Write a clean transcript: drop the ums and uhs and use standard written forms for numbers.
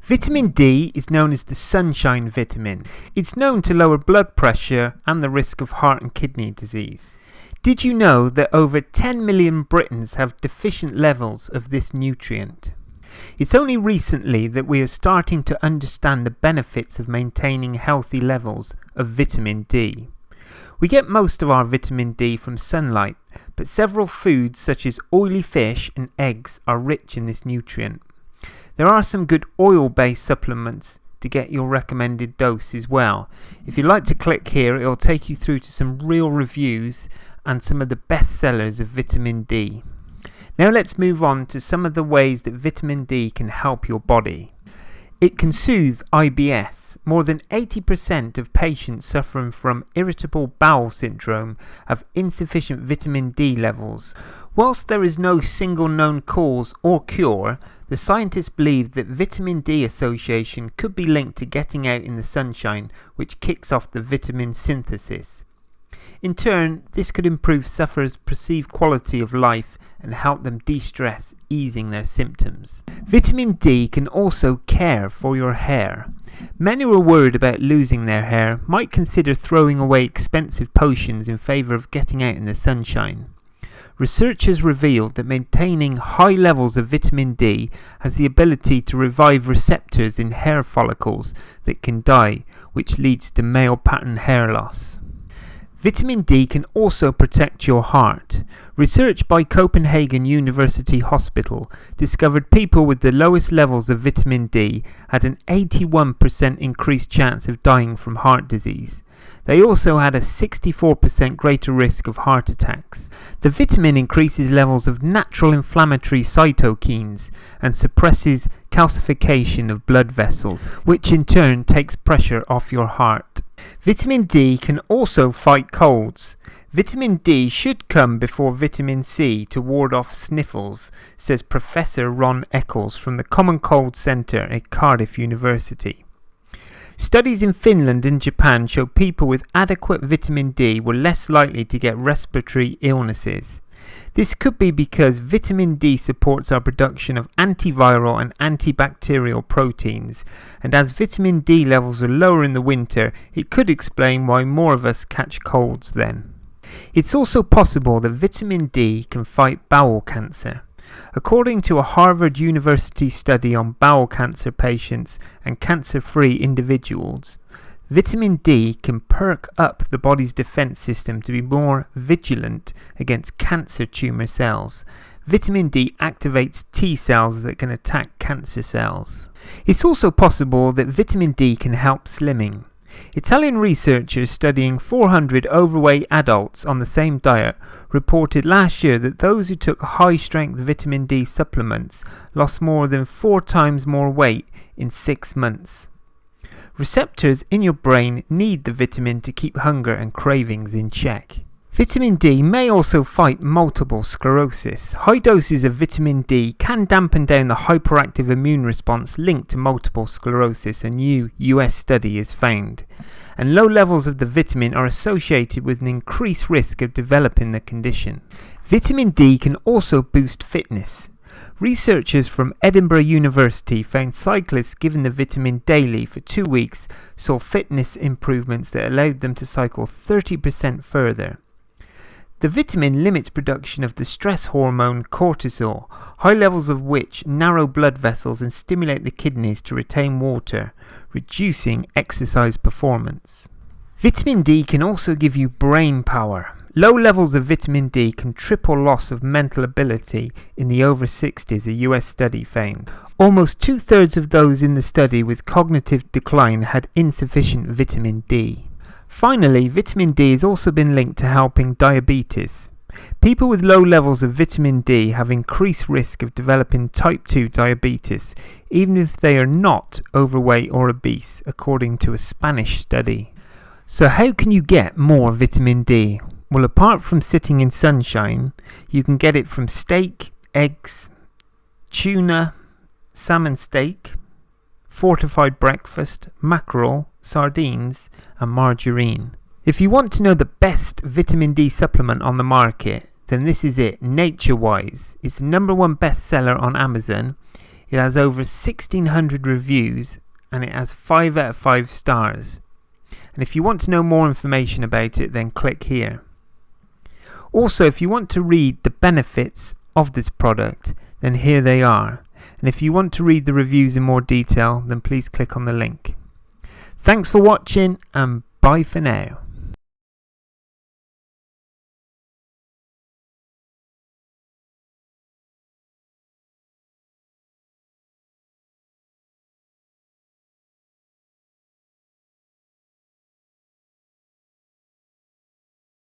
Vitamin D is known as the sunshine vitamin. It's known to lower blood pressure and the risk of heart and kidney disease. Did you know that over 10 million Britons have deficient levels of this nutrient? It's only recently that we are starting to understand the benefits of maintaining healthy levels of vitamin D. We get most of our vitamin D from sunlight, but several foods such as oily fish and eggs are rich in this nutrient. There are some good oil-based supplements to get your recommended dose as well. If you'd like to click here, it will take you through to some real reviews and some of the best sellers of vitamin D. Now let's move on to some of the ways that vitamin D can help your body. It can soothe IBS. More than 80% of patients suffering from irritable bowel syndrome have insufficient vitamin D levels. Whilst there is no single known cause or cure, the scientists believe that vitamin D association could be linked to getting out in the sunshine, which kicks off the vitamin synthesis. In turn, this could improve sufferers' perceived quality of life and help them de-stress, easing their symptoms. Vitamin D can also care for your hair. Many who are worried about losing their hair might consider throwing away expensive potions in favour of getting out in the sunshine. Research has revealed that maintaining high levels of vitamin D has the ability to revive receptors in hair follicles that can die, which leads to male pattern hair loss. Vitamin D can also protect your heart. Research by Copenhagen University Hospital discovered people with the lowest levels of vitamin D had an 81% increased chance of dying from heart disease. They also had a 64% greater risk of heart attacks. The vitamin increases levels of natural inflammatory cytokines and suppresses calcification of blood vessels, which in turn takes pressure off your heart. Vitamin D can also fight colds. Vitamin D should come before vitamin C to ward off sniffles, says Professor Ron Eccles from the Common Cold Centre at Cardiff University. Studies in Finland and Japan show people with adequate vitamin D were less likely to get respiratory illnesses. This could be because vitamin D supports our production of antiviral and antibacterial proteins, and as vitamin D levels are lower in the winter, it could explain why more of us catch colds then. It's also possible that vitamin D can fight bowel cancer. According to a Harvard University study on bowel cancer patients and cancer-free individuals, vitamin D can perk up the body's defense system to be more vigilant against cancer tumor cells. Vitamin D activates T cells that can attack cancer cells. It's also possible that vitamin D can help slimming. Italian researchers studying 400 overweight adults on the same diet reported last year that those who took high-strength vitamin D supplements lost more than 4 times more weight in 6 months. Receptors in your brain need the vitamin to keep hunger and cravings in check. Vitamin D may also fight multiple sclerosis. High doses of vitamin D can dampen down the hyperactive immune response linked to multiple sclerosis, a new US study has found. And low levels of the vitamin are associated with an increased risk of developing the condition. Vitamin D can also boost fitness. Researchers from Edinburgh University found cyclists given the vitamin daily for 2 weeks saw fitness improvements that allowed them to cycle 30% further. The vitamin limits production of the stress hormone cortisol, high levels of which narrow blood vessels and stimulate the kidneys to retain water, reducing exercise performance. Vitamin D can also give you brain power. Low levels of vitamin D can triple loss of mental ability in the over 60s, a US study found. Almost 2/3 of those in the study with cognitive decline had insufficient vitamin D. Finally, vitamin D has also been linked to helping diabetes. People with low levels of vitamin D have increased risk of developing type 2 diabetes, even if they are not overweight or obese, according to a Spanish study. So how can you get more vitamin D? Well, apart from sitting in sunshine, you can get it from steak, eggs, tuna, salmon steak, fortified breakfast, mackerel, sardines and margarine. If you want to know the best vitamin D supplement on the market, then this is it, Nature Wise. It's the #1 bestseller on Amazon. It has over 1,600 reviews and it has 5 out of 5 stars. And if you want to know more information about it, then click here. Also, if you want to read the benefits of this product, then here they are. And if you want to read the reviews in more detail, then please click on the link. Thanks for watching and bye for now.